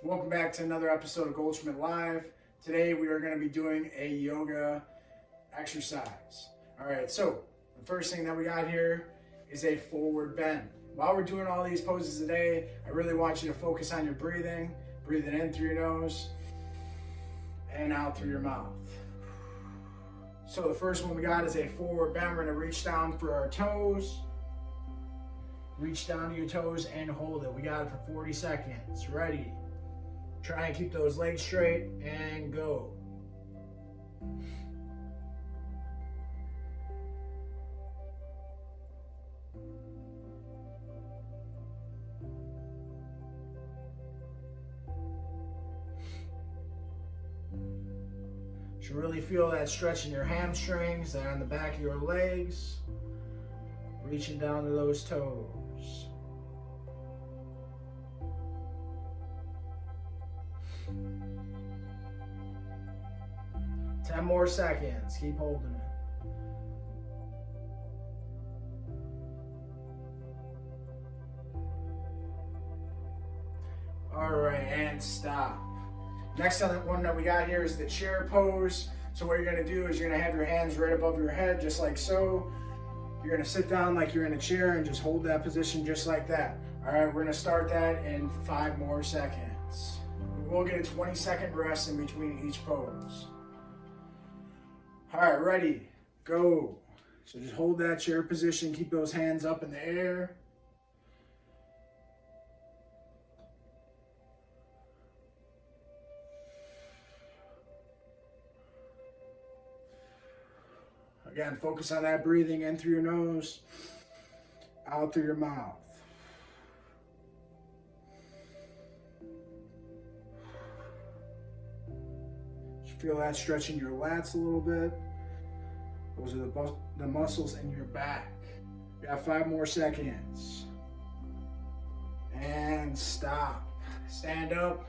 Welcome back to another episode of GoldschmidtLive. Today we are going to be doing a yoga exercise. Alright, so the first thing that we got here is a forward bend. While we're doing all these poses today, I really want you to focus on your breathing. Breathing in through your nose and out through your mouth. So the first one we got is a forward bend. We're going to reach down for our toes. Reach down to your toes and hold it. We got it for 40 seconds. Ready? Try and keep those legs straight and go. You should really feel that stretch in your hamstrings and on the back of your legs. Reaching down to those toes. Ten more seconds. Keep holding it. All right, and stop. Next one that we got here is the chair pose. So what you're gonna do is you're gonna have your hands right above your head, just like so. You're gonna sit down like you're in a chair and just hold that position just like that. All right, we're gonna start that in 5 more seconds. We'll get a 20-second rest in between each pose. All right, ready, go. So just hold that chair position, keep those hands up in the air. Again, focus on that breathing in through your nose, out through your mouth. Just feel that stretching your lats a little bit. Those are the muscles in your back. You got 5 more seconds. And stop. Stand up.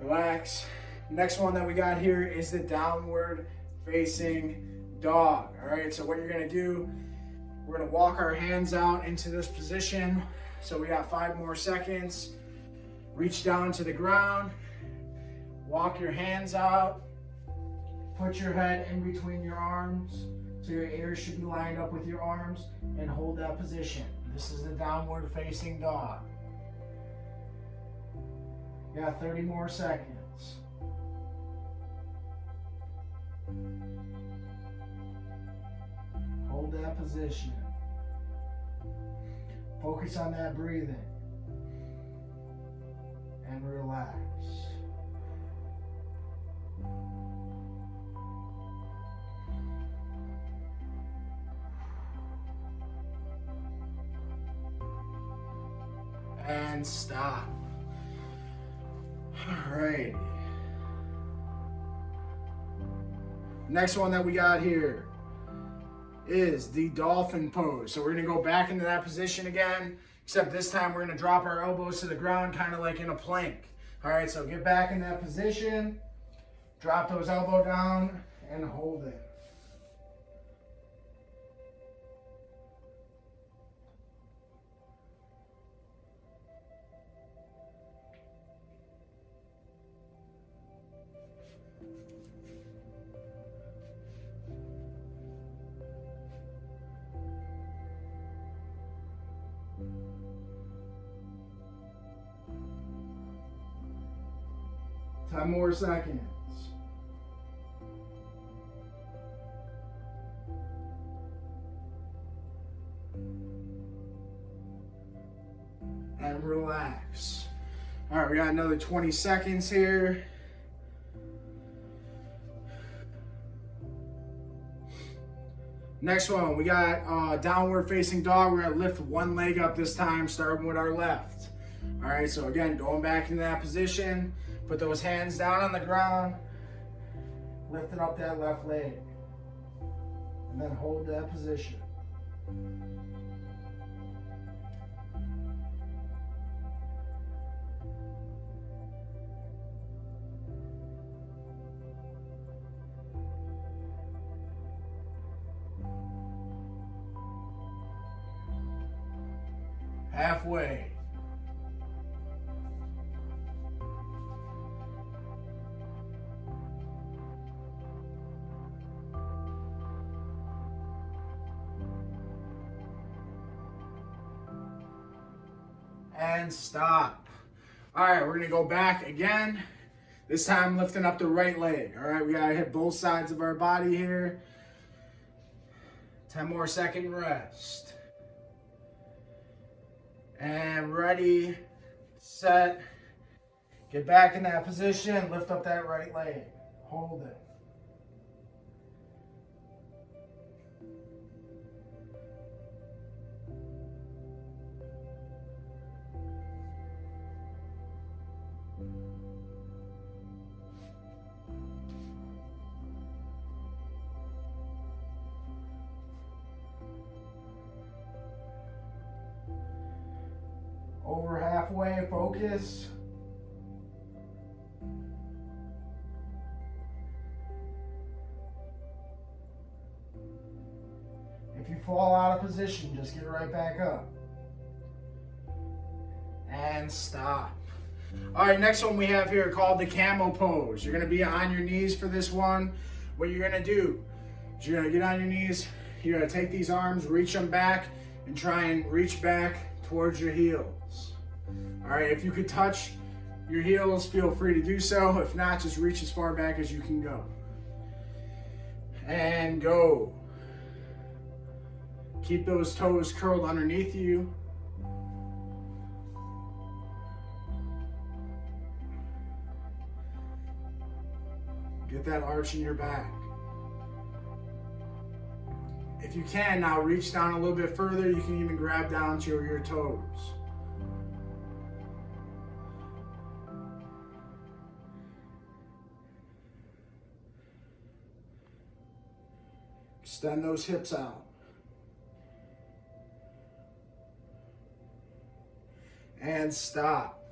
Relax. Next one that we got here is the downward facing dog. All right, so what you're gonna do, we're gonna walk our hands out into this position. So we got 5 more seconds. Reach down to the ground, walk your hands out, put your head in between your arms, so your ears should be lined up with your arms, and hold that position. This is the downward facing dog. You got 30 more seconds. Hold that position. Focus on that breathing. And relax. And stop. All right. Next one that we got here is the dolphin pose. So we're gonna go back into that position again, except this time we're gonna drop our elbows to the ground, kind of like in a plank. All right, so get back in that position, drop those elbows down, and hold it. Ten more seconds. And relax. All right, we got another 20 seconds here. Next one, we got downward facing dog. We're gonna lift one leg up this time, starting with our left. All right, so again, going back into that position. Put those hands down on the ground, lifting up that left leg, and then hold that position. halfway. and stop. All right, we're gonna go back again. This time lifting up the right leg. All right, we gotta hit both sides of our body here. 10 more second rest. And ready, set. Get back in that position, lift up that right leg. Hold it. Over halfway, focus. If you fall out of position, just get right back up. And stop. All right, next one we have here called the camel pose. You're gonna be on your knees for this one. What you're gonna do is you're gonna get on your knees, you're gonna take these arms, reach them back, and try and reach back towards your heels. All right, if you could touch your heels, feel free to do so. If not, just reach as far back as you can go. And go. Keep those toes curled underneath you. Get that arch in your back. If you can, now reach down a little bit further. You can even grab down to your toes. Extend those hips out. And stop.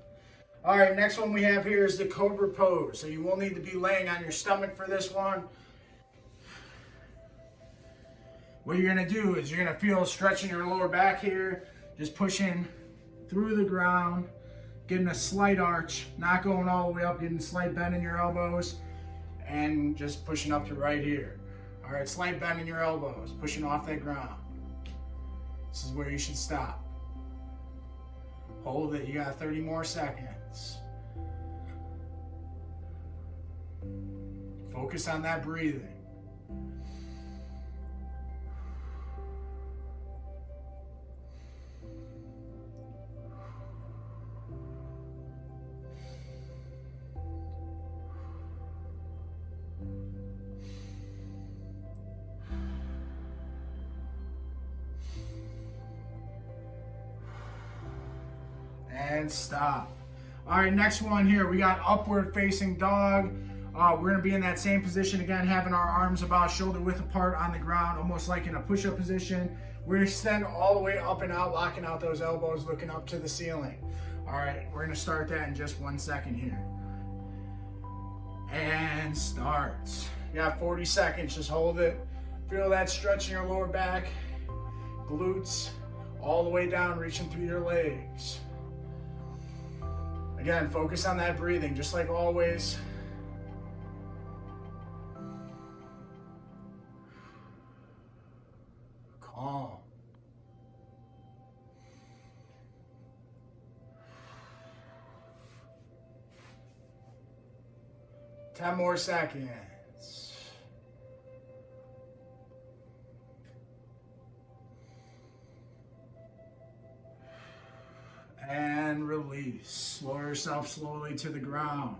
All right, next one we have here is the Cobra Pose. So you will need to be laying on your stomach for this one. What you're gonna do is you're gonna feel stretching your lower back here, just pushing through the ground, getting a slight arch, not going all the way up, getting a slight bend in your elbows, and just pushing up to right here. All right, slight bend in your elbows, pushing off that ground. This is where you should stop. Hold it, you got 30 more seconds. Focus on that breathing. And stop. All right, next one here, we got upward facing dog. We're gonna be in that same position again, having our arms about shoulder width apart on the ground, almost like in a push-up position. We're gonna extend all the way up and out, locking out those elbows, looking up to the ceiling. All right, we're gonna start that in just 1 second here. And start. You got 40 seconds, just hold it. Feel that stretch in your lower back, glutes, all the way down, reaching through your legs. Again, focus on that breathing, just like always. Calm. Ten more seconds. And release. Lower yourself slowly to the ground.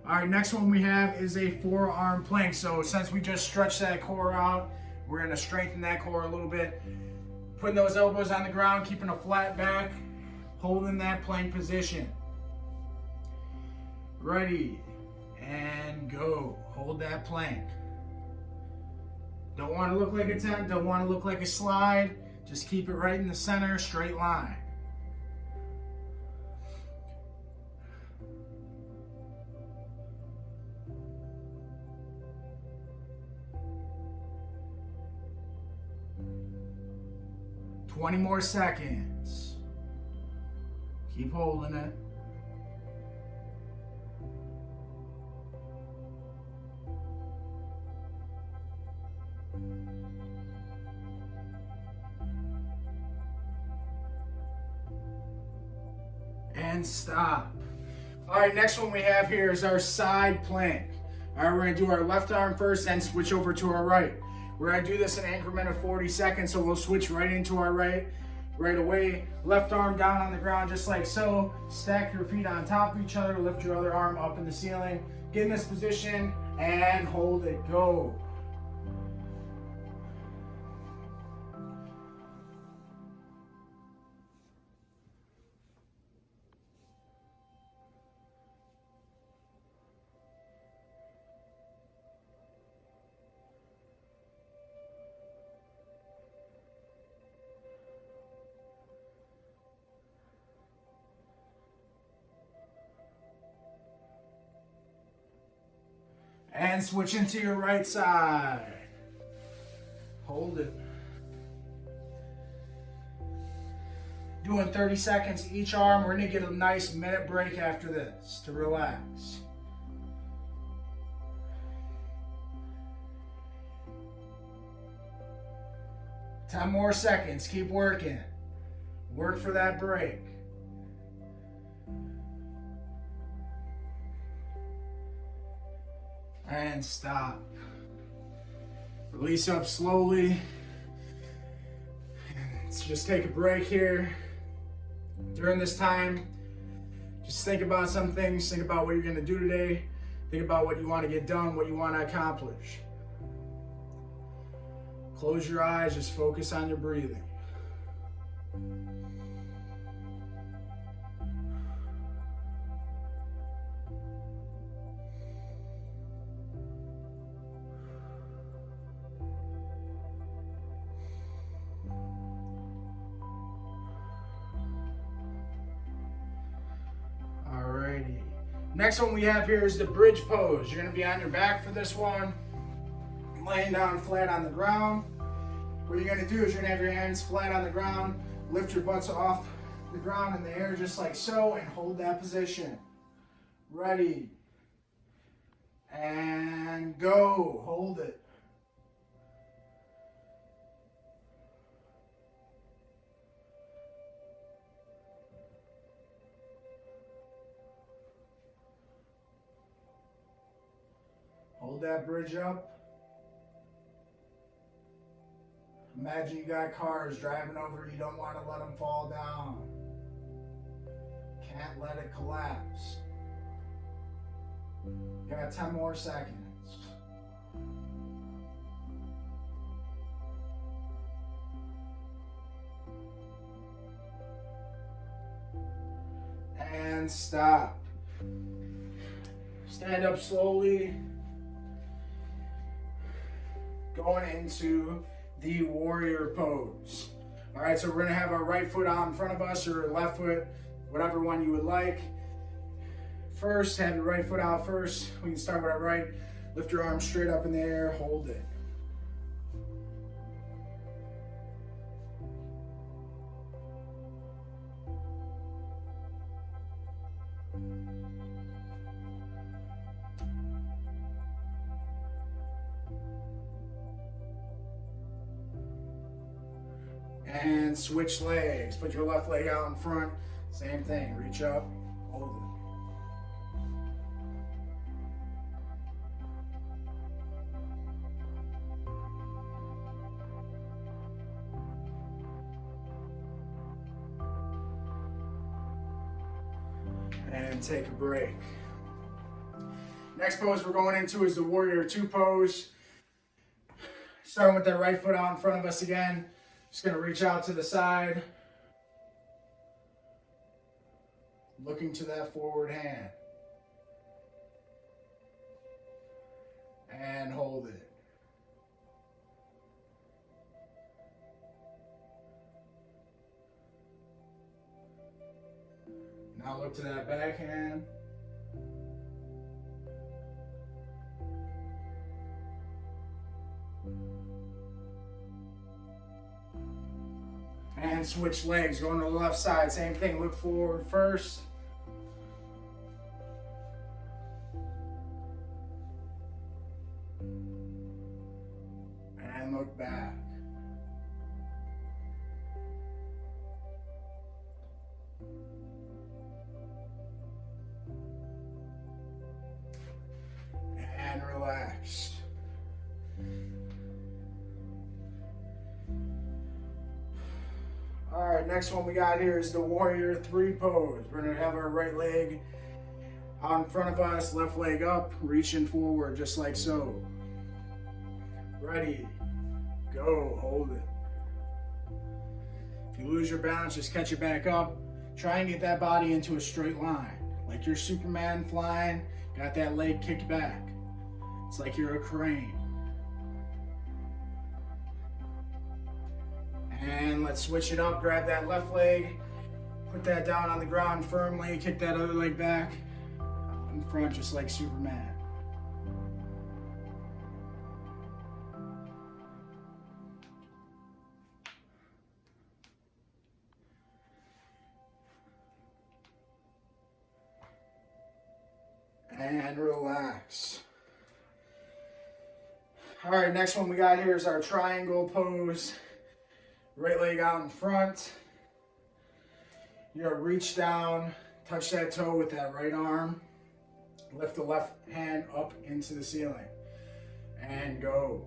All right, next one we have is a forearm plank. So since we just stretched that core out, we're gonna strengthen that core a little bit. Putting those elbows on the ground, keeping a flat back, holding that plank position. Ready, and go. Hold that plank. Don't wanna look like a 10, don't wanna look like a slide. Just keep it right in the center, straight line. Twenty more seconds. Keep holding it. and stop. All right, next one we have here is our side plank. All right, we're gonna do our left arm first, then switch over to our right. We're gonna do this in an increment of 40 seconds, so we'll switch right into our right away. Left arm down on the ground just like so. Stack your feet on top of each other, lift your other arm up in the ceiling. Get in this position and hold it, go. And switch into your right side. Hold it. Doing 30 seconds each arm. We're gonna get a nice minute break after this to relax. Ten more seconds, keep working. Work for that break. And stop. Release up slowly. Let's just take a break here. During this time, just think about some things. Think about what you're going to do today. Think about what you want to get done, what you want to accomplish. Close your eyes, just focus on your breathing. Next one we have here is the bridge pose. You're going to be on your back for this one, laying down flat on the ground. What you're going to do is you're going to have your hands flat on the ground, lift your butts off the ground in the air just like so, and hold that position. Ready. And go. Hold it. Hold that bridge up. Imagine you got cars driving over, you don't want to let them fall down. Can't let it collapse. Got 10 more seconds. And stop. Stand up slowly. Going into the warrior pose. All right, so we're gonna have our right foot out in front of us or left foot, whatever one you would like. First, have your right foot out first. We can start with our right. Lift your arms straight up in the air, hold it. And switch legs. Put your left leg out in front. Same thing. Reach up, hold it. And take a break. Next pose we're going into is the warrior 2 pose. Starting with that right foot out in front of us again. Just going to reach out to the side, looking to that forward hand, and hold it. Now look to that back hand. And switch legs, going to the left side, same thing, look forward first. And look back. All right, next one we got here is the Warrior 3 pose. We're gonna have our right leg out in front of us, left leg up, reaching forward just like so. Ready, go, hold it. If you lose your balance, just catch it back up. Try and get that body into a straight line. Like you're Superman flying, got that leg kicked back. It's like you're a crane. And let's switch it up, grab that left leg, put that down on the ground firmly, kick that other leg back in front just like Superman. And relax. All right, next one we got here is our triangle pose. Right leg out in front. You're gonna reach down, touch that toe with that right arm. Lift the left hand up into the ceiling. And go.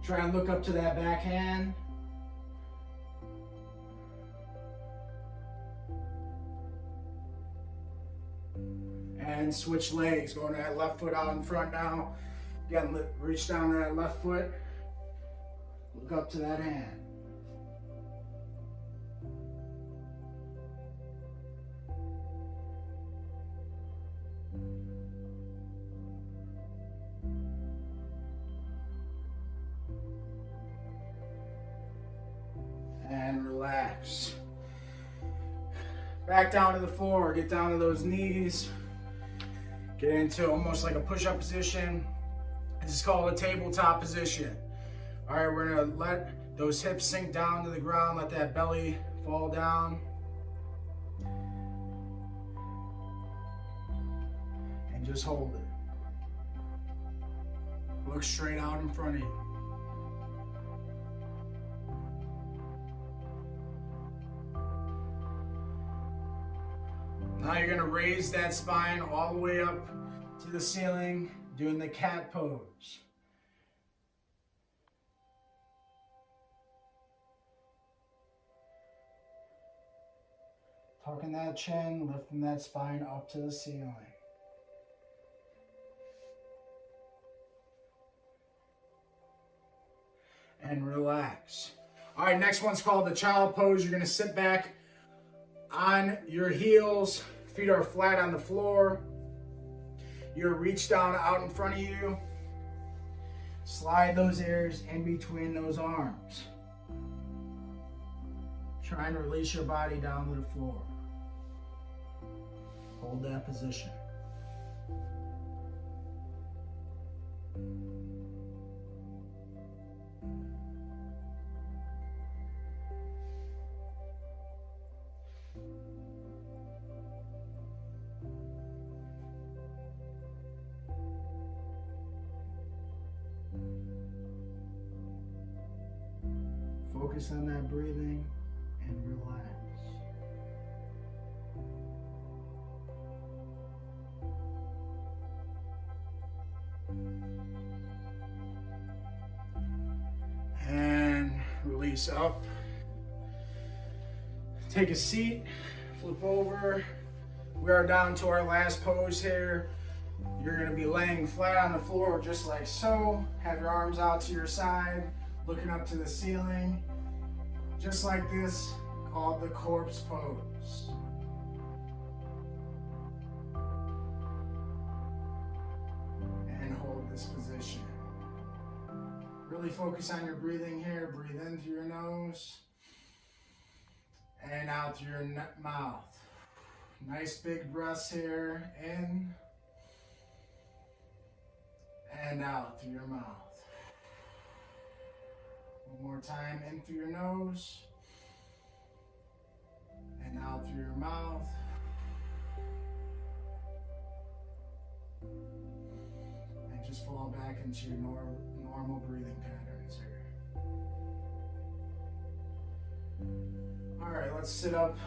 Try and look up to that back hand. And switch legs, going to that left foot out in front now. Again, reach down to that left foot. Look up to that hand. And relax. Back down to the floor, get down to those knees. Get into almost like a push-up position. This is called a tabletop position. All right, we're gonna let those hips sink down to the ground, let that belly fall down. And just hold it. Look straight out in front of you. Now you're gonna raise that spine all the way up to the ceiling, doing the cat pose. Tucking that chin, lifting that spine up to the ceiling. And relax. All right, next one's called the child pose. You're gonna sit back on your heels, feet are flat on the floor. You're reach down out in front of you. Slide those ears in between those arms. Try and release your body down to the floor. Hold that position. Focus on that breathing and relax. And release up. Take a seat, flip over. We are down to our last pose here. You're going to be laying flat on the floor just like so. Have your arms out to your side, looking up to the ceiling. Just like this, called the corpse pose. And hold this position. Really focus on your breathing here. Breathe in through your nose and out through your mouth. Nice big breaths here. In and out through your mouth. One more time, in through your nose and out through your mouth. And just fall back into your normal breathing patterns here. All right, let's sit up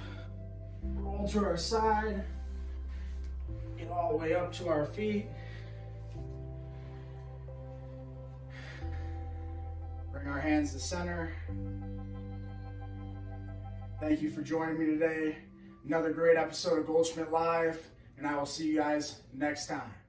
Roll to our side. Get all the way up to our feet. Bring our hands to center. Thank you for joining me today. Another great episode of Goldschmidt Live, and I will see you guys next time.